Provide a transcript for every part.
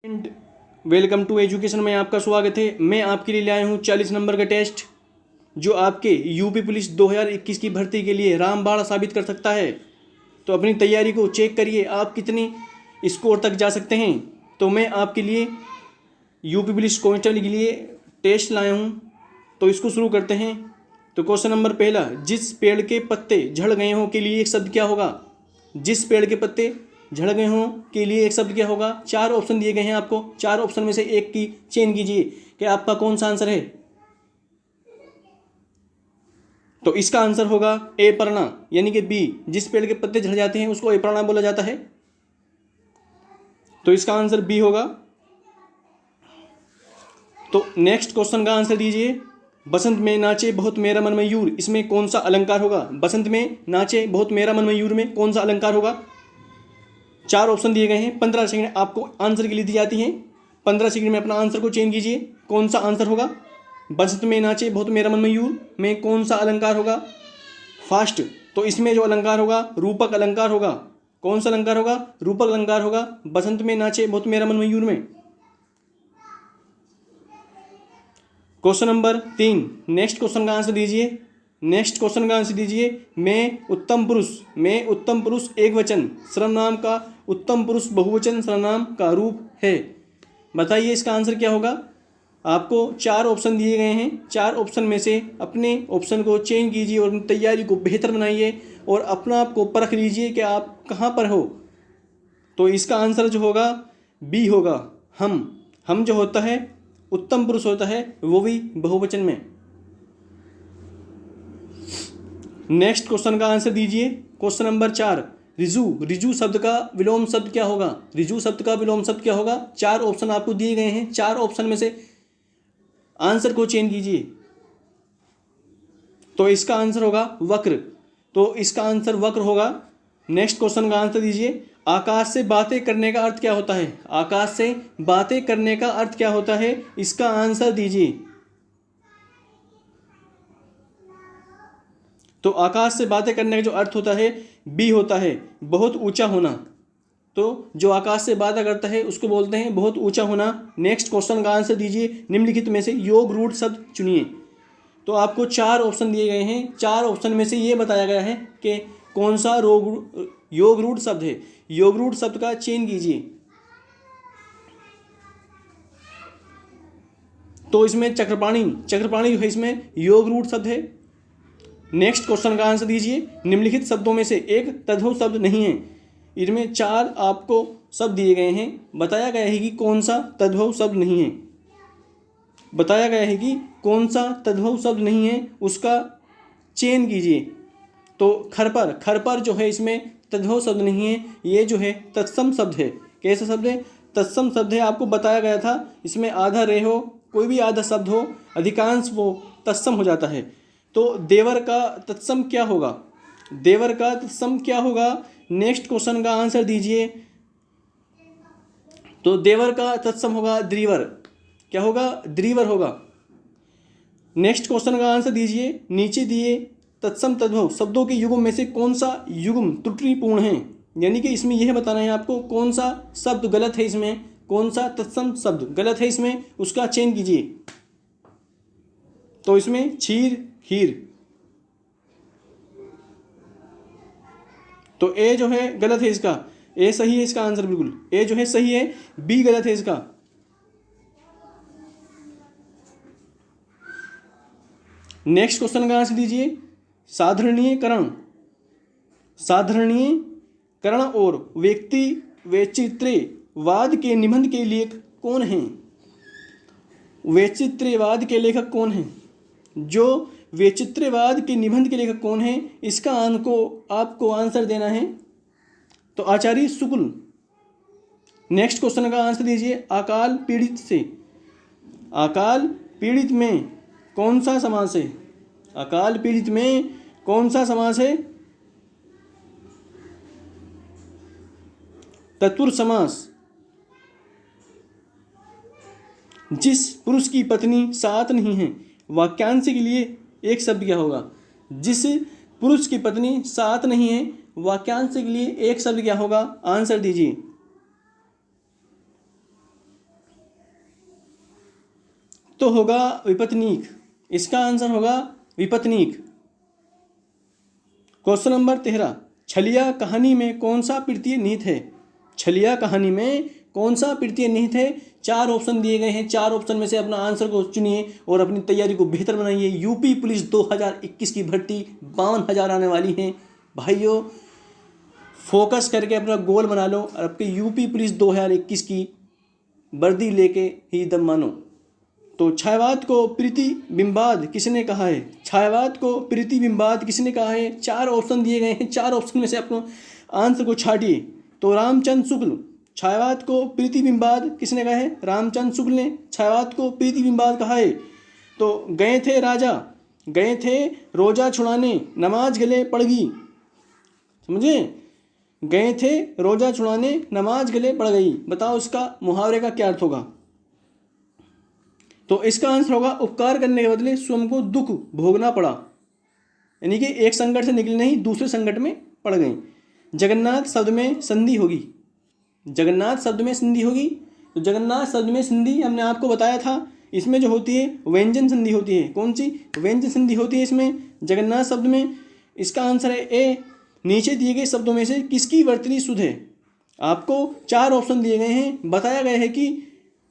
And welcome to education में आपका स्वागत है। मैं आपके लिए लाया हूँ 40 नंबर का टेस्ट जो आपके यूपी पुलिस 2021 की भर्ती के लिए रामबाण साबित कर सकता है। तो अपनी तैयारी को चेक करिए, आप कितनी स्कोर तक जा सकते हैं। तो मैं आपके लिए यूपी पुलिस कांस्टेबल के लिए टेस्ट लाया हूँ, तो इसको शुरू करते हैं। तो क्वेश्चन नंबर पहला, जिस पेड़ के पत्ते झड़ गए हों के लिए एक शब्द क्या होगा? जिस पेड़ के पत्ते झड़ गए हों के लिए एक शब्द क्या होगा? 4 ऑप्शन दिए गए हैं आपको, 4 ऑप्शन में से एक की चयन कीजिए कि आपका कौन सा आंसर है। तो इसका आंसर होगा ए पर्णा, यानी कि बी। जिस पेड़ के पत्ते झड़ जाते हैं उसको ए पर्णा बोला जाता है, तो इसका आंसर बी होगा। तो नेक्स्ट क्वेश्चन का आंसर दीजिए। बसंत में नाचे बहुत मेरा मन मयूर, इसमें कौन सा अलंकार होगा? बसंत में नाचे बहुत मेरा मन मयूर में कौन सा अलंकार होगा? 4 ऑप्शन दिए गए हैं, 15 सेकंड आपको आंसर के लिए दी जाती हैं। 15 सेकंड में अपना आंसर को चेंज कीजिए, कौन सा आंसर होगा? बसंत में नाचे बहुत मेरा मन मयूर में कौन सा अलंकार होगा? फास्ट, तो इसमें जो अलंकार होगा रूपक अलंकार होगा। कौन सा अलंकार होगा? रूपक अलंकार होगा बसंत में नाचे बहुत मेरा मन मयूर में। क्वेश्चन नंबर 3, नेक्स्ट क्वेश्चन का आंसर दीजिए। नेक्स्ट क्वेश्चन का आंसर दीजिए। मैं उत्तम पुरुष एक वचन सर्वनाम का उत्तम पुरुष बहुवचन सर्वनाम का रूप है। बताइए इसका आंसर क्या होगा? आपको 4 ऑप्शन दिए गए हैं, 4 ऑप्शन में से अपने ऑप्शन को चेंज कीजिए और अपनी तैयारी को बेहतर बनाइए और अपना आप को परख लीजिए कि आप कहाँ पर हो। तो इसका आंसर जो होगा बी होगा। हम जो होता है उत्तम पुरुष होता है, वो भी बहुवचन में। नेक्स्ट क्वेश्चन का आंसर दीजिए। क्वेश्चन नंबर 4, रिजु शब्द का विलोम शब्द क्या होगा? रिजु शब्द का विलोम शब्द क्या होगा? 4 ऑप्शन आपको दिए गए हैं, 4 ऑप्शन में से आंसर को चेंज कीजिए। तो इसका आंसर होगा वक्र, तो इसका आंसर वक्र होगा। नेक्स्ट क्वेश्चन का आंसर दीजिए। आकाश से बातें करने का अर्थ क्या होता है? आकाश से बातें करने का अर्थ क्या होता है? इसका आंसर दीजिए। तो आकाश से बातें करने का जो अर्थ होता है बी होता है, बहुत ऊंचा होना। तो जो आकाश से बातें करता है उसको बोलते हैं बहुत ऊंचा होना। नेक्स्ट क्वेश्चन का आंसर दीजिए। निम्नलिखित में से योग रूढ़ शब्द चुनिए। तो आपको 4 ऑप्शन दिए गए हैं, 4 ऑप्शन में से ये बताया गया है कि कौन सा योग रूढ़ शब्द है। योग रूढ़ शब्द का चयन कीजिए। तो इसमें चक्रपाणी जो है इसमें योग रूढ़ शब्द है। नेक्स्ट क्वेश्चन का आंसर दीजिए। निम्नलिखित शब्दों में से एक तद्भव शब्द नहीं है। इनमें 4 आपको शब्द दिए गए हैं, बताया गया है कि कौन सा तद्भव शब्द नहीं है। बताया गया है कि कौन सा तद्भव शब्द नहीं है, उसका चयन कीजिए। तो खरपर जो है इसमें तद्भव शब्द नहीं है, ये जो है तत्सम शब्द है। कैसा शब्द है? तत्सम शब्द है। आपको बताया गया था इसमें आधा रे हो, कोई भी आधा शब्द हो, अधिकांश वो तत्सम हो जाता है। तो देवर का तत्सम क्या होगा? देवर का तत्सम क्या होगा? नेक्स्ट क्वेश्चन का आंसर दीजिए। तो देवर का तत्सम होगा द्रीवर। क्या होगा? द्रीवर होगा। नेक्स्ट क्वेश्चन का आंसर दीजिए। नीचे दिए तत्सम तद्भव शब्दों के युग्म में से कौन सा युग्म त्रुटिपूर्ण है? यानी कि इसमें यह बताना है आपको कौन सा शब्द गलत है, इसमें कौन सा तत्सम शब्द गलत है, इसमें उसका चयन कीजिए। तो इसमें छीर हीर, तो ए जो है गलत है, इसका ए सही है, इसका आंसर बिल्कुल ए जो है सही है, बी गलत है इसका। नेक्स्ट क्वेश्चन का आंसर दीजिए। साधारणीयकरण और व्यक्ति वैचित्र्यवाद के निबंध के लेखक कौन हैं? वैचित्र्यवाद के लेखक कौन हैं? जो वैचित्र्यवाद के निबंध के लेखक कौन है, इसका आपको आंसर देना है। तो आचार्य शुक्ल। नेक्स्ट क्वेश्चन का आंसर दीजिए। अकाल पीड़ित में कौन सा समास है? अकाल पीड़ित में कौन सा समास है? तत्पुरुष समास। जिस पुरुष की पत्नी साथ नहीं है, वाक्यांश के लिए एक शब्द क्या होगा? जिस पुरुष की पत्नी साथ नहीं है, वाक्यांश के लिए एक शब्द क्या होगा? आंसर दीजिए। तो होगा विपत्नीक। इसका आंसर होगा विपत्नीक। क्वेश्चन नंबर 13, छलिया कहानी में कौन सा तृतीय निहित है? छलिया कहानी में कौन सा तृतीय निहित है? 4 ऑप्शन दिए गए हैं, 4 ऑप्शन में से अपना आंसर को चुनिए और अपनी तैयारी को बेहतर बनाइए। यूपी पुलिस 2021 की भर्ती 52,000 आने वाली हैं भाइयों, फोकस करके अपना गोल बना लो और आपके यूपी पुलिस 2021 की वर्दी लेके ही दम मानो। तो छायावाद को प्रतिबिंबाद किसने कहा है? छायावाद को प्रतिबिंबाद किसने कहा है? 4 ऑप्शन दिए गए हैं, 4 ऑप्शन में से अपना आंसर को छाटिए। तो रामचंद्र शुक्ल छायावाद को प्रतिबिंबाद किसने कहा है? रामचंद्र शुक्ल ने छायावाद को प्रतिबिंबाद कहा है। तो गए थे राजा, गए थे रोजा छुड़ाने, नमाज गले पड़ गई, समझे? गए थे रोजा छुड़ाने, नमाज गले पड़ गई। बताओ इसका मुहावरे का क्या अर्थ होगा? तो इसका आंसर होगा उपकार करने के बदले स्वयं को दुख भोगना पड़ा, यानी कि एक संकट से निकले नहीं दूसरे संकट में पड़ गई। जगन्नाथ शब्द में संधि होगी, जगन्नाथ शब्द में संधि होगी। तो जगन्नाथ शब्द में संधि हमने आपको बताया था, इसमें जो होती है व्यंजन संधि होती है। कौन सी? व्यंजन संधि होती है इसमें जगन्नाथ शब्द में। इसका आंसर है ए। नीचे दिए गए शब्दों में से किसकी वर्तनी शुद्ध है? आपको 4 ऑप्शन दिए गए हैं, बताया गया है कि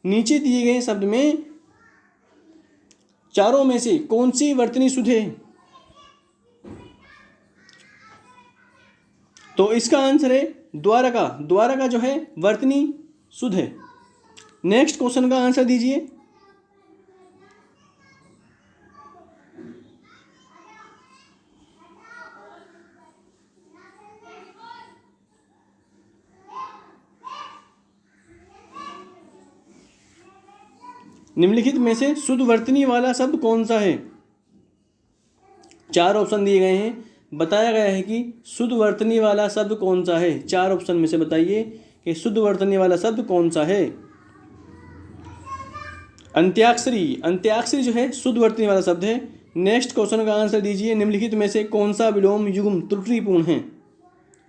नीचे दिए गए शब्द में चारों में से कौन सी वर्तनी शुद्ध है? तो इसका आंसर है द्वारका। द्वारका जो है वर्तनी शुद्ध है। नेक्स्ट क्वेश्चन का आंसर दीजिए। निम्नलिखित में से शुद्ध वर्तनी वाला शब्द कौन सा है? 4 ऑप्शन दिए गए हैं, बताया गया है कि शुद्ध वर्तनी वाला शब्द कौन सा है। 4 ऑप्शन में से बताइए कि शुद्ध वर्तनी वाला शब्द कौन सा है। अंत्याक्षरी, अंत्याक्षरी जो है शुद्ध वर्तनी वाला शब्द है। नेक्स्ट क्वेश्चन का आंसर दीजिए। निम्नलिखित में से कौन सा विलोम युग्म त्रुटिपूर्ण है?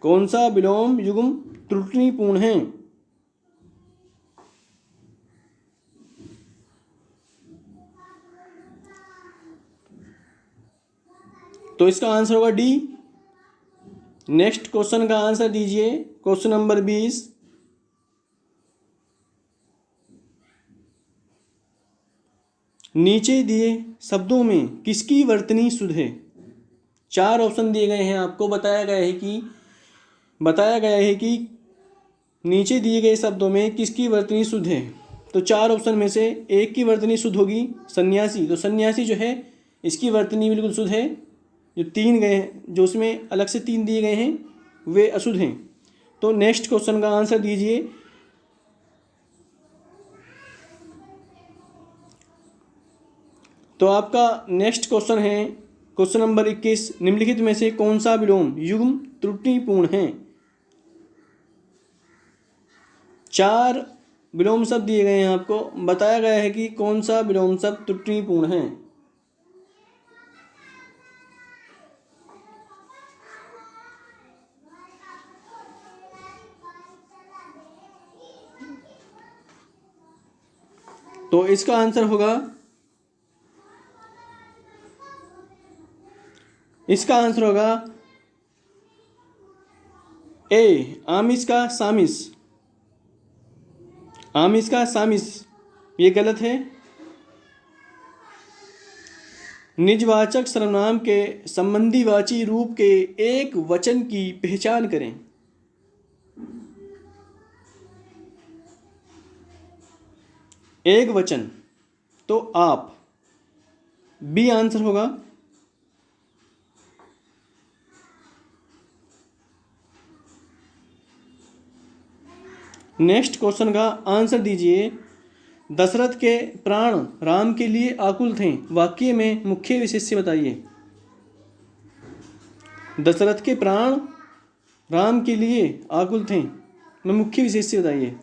कौन सा विलोम युग्म त्रुटिपूर्ण है? तो इसका आंसर होगा डी। नेक्स्ट क्वेश्चन का आंसर दीजिए। क्वेश्चन नंबर 20, नीचे दिए शब्दों में किसकी वर्तनी शुद्ध है? 4 ऑप्शन दिए गए हैं आपको, बताया गया है कि नीचे दिए गए शब्दों में किसकी वर्तनी शुद्ध है। तो 4 ऑप्शन में से एक की वर्तनी शुद्ध होगी, सन्यासी। तो सन्यासी जो है इसकी वर्तनी बिल्कुल शुद्ध है। जो 3 गए हैं, जो उसमें अलग से 3 दिए गए हैं वे अशुद्ध हैं। तो नेक्स्ट क्वेश्चन का आंसर दीजिए। तो आपका नेक्स्ट क्वेश्चन है क्वेश्चन नंबर 21, निम्नलिखित में से कौन सा विलोम युग्म त्रुटिपूर्ण है? 4 विलोम शब्द दिए गए हैं आपको, बताया गया है कि कौन सा विलोम शब्द त्रुटिपूर्ण है। तो इसका आंसर होगा, इसका आंसर होगा ए, आमिष का सामिस। आमिष का सामिस ये गलत है। निजवाचक सर्वनाम के संबंधीवाची रूप के एक वचन की पहचान करें। एक वचन, तो आप, बी आंसर होगा। नेक्स्ट क्वेश्चन का आंसर दीजिए। दशरथ के प्राण राम के लिए आकुल थे, वाक्य में मुख्य विशेष्य बताइए। दशरथ के प्राण राम के लिए आकुल थे, में मुख्य विशेष्य बताइए।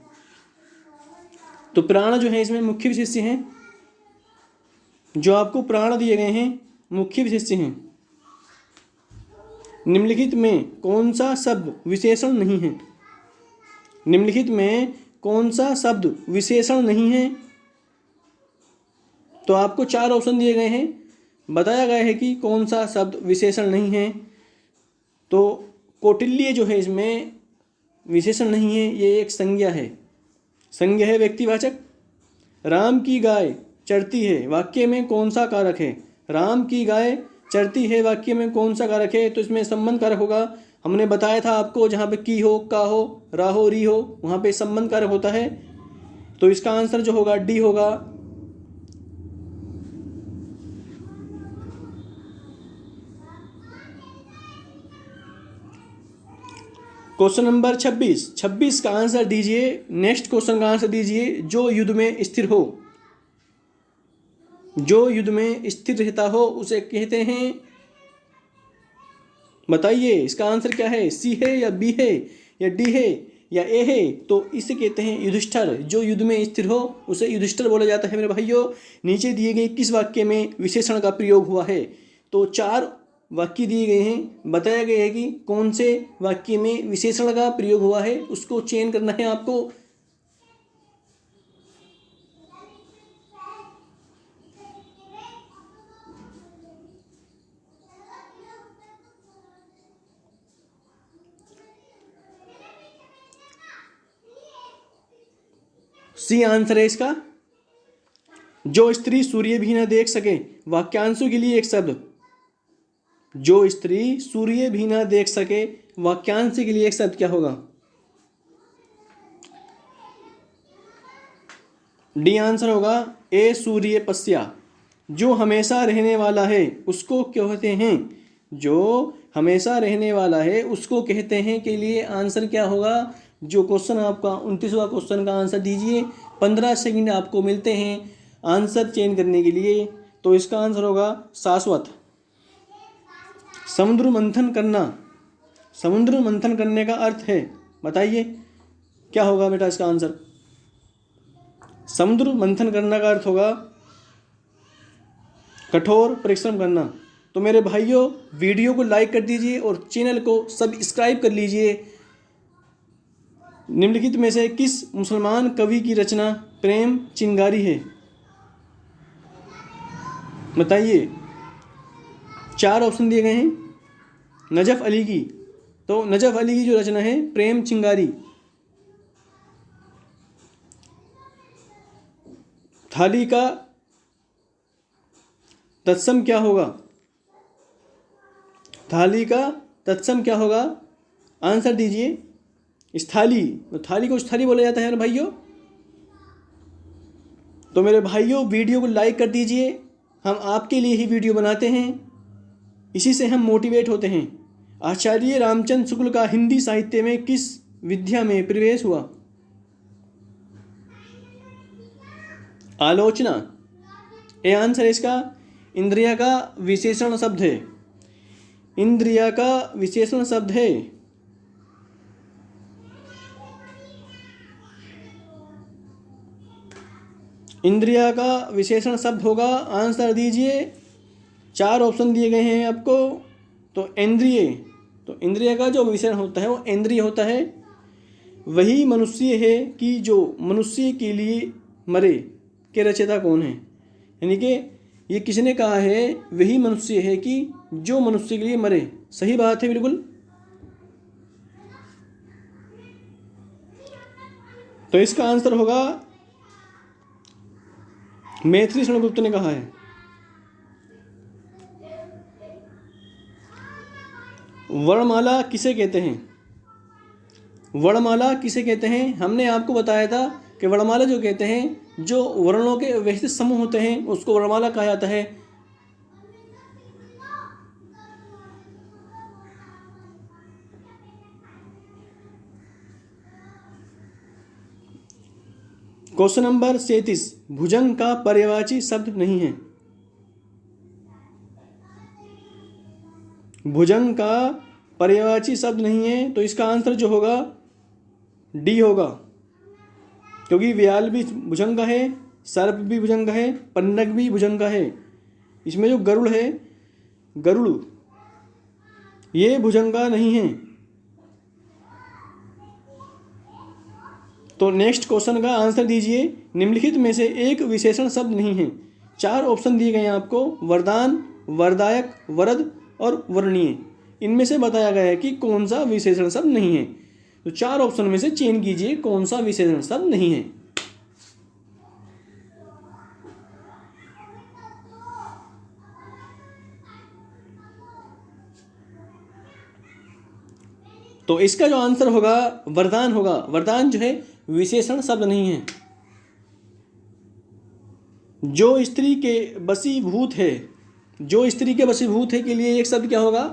तो प्राण जो है इसमें मुख्य विशेष्य हैं, जो आपको प्राण दिए गए हैं मुख्य विशेष्य हैं। निम्नलिखित में कौन सा शब्द विशेषण नहीं है? निम्नलिखित में कौन सा शब्द विशेषण नहीं है? तो आपको 4 ऑप्शन दिए गए हैं, बताया गया है कि कौन सा शब्द विशेषण नहीं है। तो कौटिल्य जो है इसमें विशेषण नहीं है, ये एक संज्ञा है। संज्ञा है व्यक्तिवाचक। राम की गाय चरती है वाक्य में कौन सा कारक है? राम की गाय चरती है वाक्य में कौन सा कारक है? तो इसमें संबंध कारक होगा। हमने बताया था आपको, जहाँ पे की हो, का हो, रा हो, री हो, वहाँ पे संबंध कारक होता है। तो इसका आंसर जो होगा डी होगा। क्वेश्चन नंबर 26 का आंसर दीजिए। नेक्स्ट क्वेश्चन का आंसर दीजिए। जो युद्ध में स्थिर हो, जो युद्ध में स्थिर रहता हो उसे कहते हैं, बताइए इसका आंसर क्या है? सी है या बी है या डी है या ए है? तो इसे कहते हैं युधिष्ठिर। जो युद्ध में स्थिर हो उसे युधिष्ठिर बोला जाता है। मेरे भाइयों, नीचे दिए गए किस वाक्य में विशेषण का प्रयोग हुआ है? तो 4 वाक्य दिए गए हैं, बताया गया है कि कौन से वाक्य में विशेषण का प्रयोग हुआ है, उसको चयन करना है आपको। सी आंसर है इसका। जो स्त्री सूर्य भी न देख सके, वाक्यांशों के लिए एक शब्द। जो स्त्री सूर्य भी न देख सके, वाक्यांश के लिए एक शब्द क्या होगा? डी आंसर होगा ए सूर्य पश्या। जो हमेशा रहने वाला है उसको कहते हैं, जो हमेशा रहने वाला है उसको कहते हैं के लिए आंसर क्या होगा? जो क्वेश्चन आपका 29वां क्वेश्चन का आंसर दीजिए। 15 सेकंड आपको मिलते हैं आंसर चेंज करने के लिए। तो इसका आंसर होगा शाश्वत। समुद्र मंथन करना, समुद्र मंथन करने का अर्थ है, बताइए क्या होगा बेटा इसका आंसर? समुद्र मंथन करने का अर्थ होगा कठोर परिश्रम करना। तो मेरे भाइयों, वीडियो को लाइक कर दीजिए और चैनल को सब्सक्राइब कर लीजिए। निम्नलिखित में से किस मुसलमान कवि की रचना प्रेम चिंगारी है? बताइए। 4 ऑप्शन दिए गए हैं। नजफ अली की, तो नजफ अली की जो रचना है प्रेम चिंगारी। थाली का तत्सम क्या होगा? थाली का तत्सम क्या होगा? आंसर दीजिए। स्थाली। तो थाली को स्थाली बोला जाता है मेरे भाइयों। तो मेरे भाइयों, वीडियो को लाइक कर दीजिए। हम आपके लिए ही वीडियो बनाते हैं, इसी से हम मोटिवेट होते हैं। आचार्य रामचंद्र शुक्ल का हिंदी साहित्य में किस विद्या में प्रवेश हुआ? आलोचना। ये आंसर इसका इंद्रिया का विशेषण शब्द है। इंद्रिया का विशेषण शब्द है। इंद्रिया का विशेषण शब्द होगा। आंसर दीजिए। 4 ऑप्शन दिए गए हैं आपको। तो इंद्रिय, तो इंद्रिय का जो विशेषण होता है वो इंद्रिय होता है। वही मनुष्य है कि जो मनुष्य के लिए मरे के रचयिता कौन है? यानी कि ये किसने कहा है? वही मनुष्य है कि जो मनुष्य के लिए मरे। सही बात है, बिल्कुल। तो इसका आंसर होगा मैथिली शरण गुप्त ने कहा है। वर्णमाला किसे कहते हैं? वर्णमाला किसे कहते हैं? हमने आपको बताया था कि वर्णमाला जो कहते हैं, जो वर्णों के व्यवस्थित समूह होते हैं उसको वर्णमाला कहा जाता है। Question number 37। भुजंग का पर्यायवाची शब्द नहीं है। भुजंग का पर्यायवाची शब्द नहीं है। तो इसका आंसर जो होगा डी होगा, क्योंकि व्याल भी भुजंग का है, सर्प भी भुजंग का है, पन्नग भी भुजंग का है। इसमें जो गरुड़ है, गरुड़, ये भुजंग का नहीं है। तो नेक्स्ट क्वेश्चन का आंसर दीजिए। निम्नलिखित में से एक विशेषण शब्द नहीं है। 4 ऑप्शन दिए गए हैं आपको, वरदान, वरदायक, वरद और वर्णीय। इनमें से बताया गया है कि कौन सा विशेषण शब्द नहीं है। तो 4 ऑप्शन में से चयन कीजिए कौन सा विशेषण शब्द नहीं है। तो इसका जो आंसर होगा वरदान होगा। वरदान जो है विशेषण शब्द नहीं है। जो स्त्री के वशीभूत है, जो स्त्री के वशीभूत है के लिए एक शब्द क्या होगा?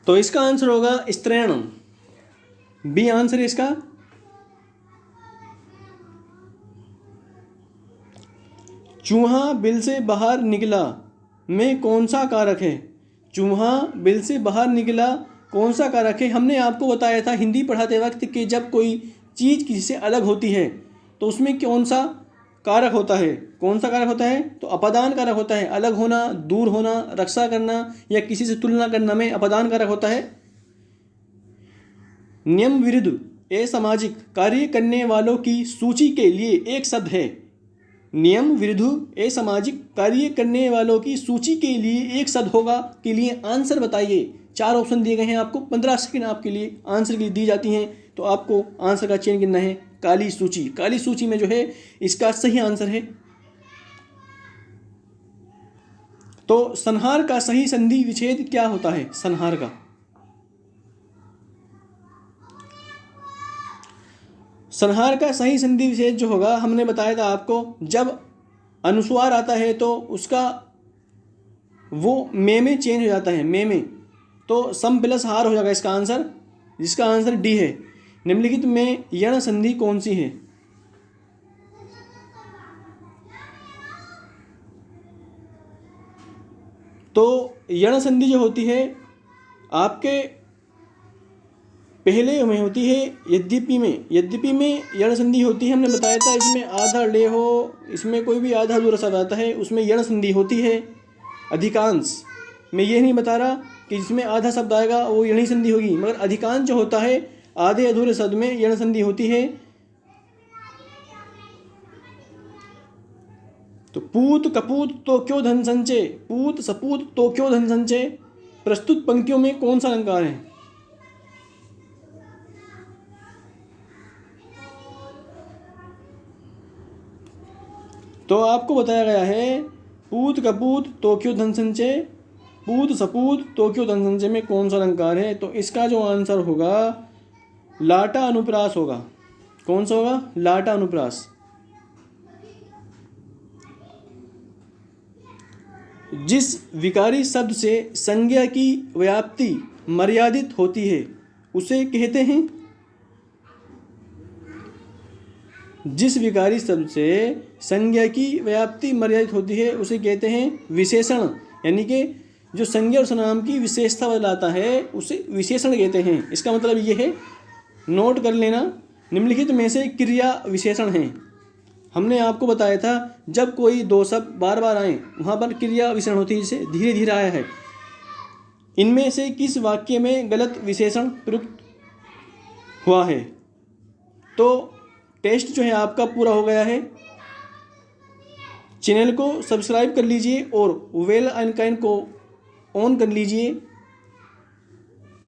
तो इसका आंसर होगा स्त्रैण। बी आंसर है इसका। चूहा बिल से बाहर निकला में कौन सा कारक है? चूहा बिल से बाहर निकला कौन सा कारक है? हमने आपको बताया था हिंदी पढ़ाते वक्त कि जब कोई चीज़ किसी से अलग होती है तो उसमें कौन सा कारक होता है? कौन सा कारक होता है? तो अपादान कारक होता है। अलग होना, दूर होना, रक्षा करना या किसी से तुलना करना में अपादान कारक होता है। नियम विरुद्ध असामाजिक कार्य करने वालों की सूची के लिए एक शब्द है। नियम विरुद्ध असामाजिक कार्य करने वालों की सूची के लिए एक शब्द होगा के लिए आंसर बताइए। 4 ऑप्शन दिए गए हैं आपको, 15 सेकंड आपके लिए आंसर के लिए दी जाती हैं। तो आपको आंसर का चयन करना है काली सूची। काली सूची में जो है इसका सही आंसर है। तो संहार का सही संधि विच्छेद क्या होता है? संहार का सही संधि विच्छेद जो होगा हमने बताया था आपको, जब अनुस्वार आता है तो उसका वो में चेंज हो जाता है, में तो सम प्लस हार हो जाएगा इसका आंसर, जिसका आंसर डी है। निम्नलिखित में यण संधि कौन सी है? तो यण संधि जो होती है आपके पहले में होती है यद्यपि में यण संधि होती है। हमने बताया था इसमें आधा ले हो, इसमें कोई भी आधा अधूरा शब्द आता है उसमें यण संधि होती है। अधिकांश मैं ये नहीं बता रहा कि जिसमें आधा शब्द आएगा वो यणी संधि होगी, मगर अधिकांश जो होता है आधे अधूरे शब्द में यण संधि होती है। तो पूत कपूत तो क्यों धन संचय, पूत सपूत तो क्यों धन संचय, प्रस्तुत पंक्तियों में कौन सा अलंकार है? तो आपको बताया गया है पूत कपूत तो क्यों धन संचय, पूत सपूत तो क्यों धन संचय में कौन सा अलंकार है? तो इसका जो आंसर होगा लाटा अनुप्रास होगा। कौन सा होगा? लाटा अनुप्रास। जिस विकारी शब्द से संज्ञा की व्याप्ति मर्यादित होती है उसे कहते हैं, जिस विकारी शब्द से संज्ञा की व्याप्ति मर्यादित होती है उसे कहते हैं विशेषण। यानी कि जो संज्ञा और सर्वनाम की विशेषता बदलाता है उसे विशेषण कहते हैं। इसका मतलब ये है, नोट कर लेना, निम्नलिखित में से क्रिया विशेषण हैं। हमने आपको बताया था जब कोई दो शब्द बार बार आए वहाँ पर क्रिया विशेषण होती है, जिसे धीरे धीरे आया है। इनमें से किस वाक्य में गलत विशेषण प्रयुक्त हुआ है? तो टेस्ट जो है आपका पूरा हो गया है। चैनल को सब्सक्राइब कर लीजिए और बेल आइकन को ऑन कर लीजिए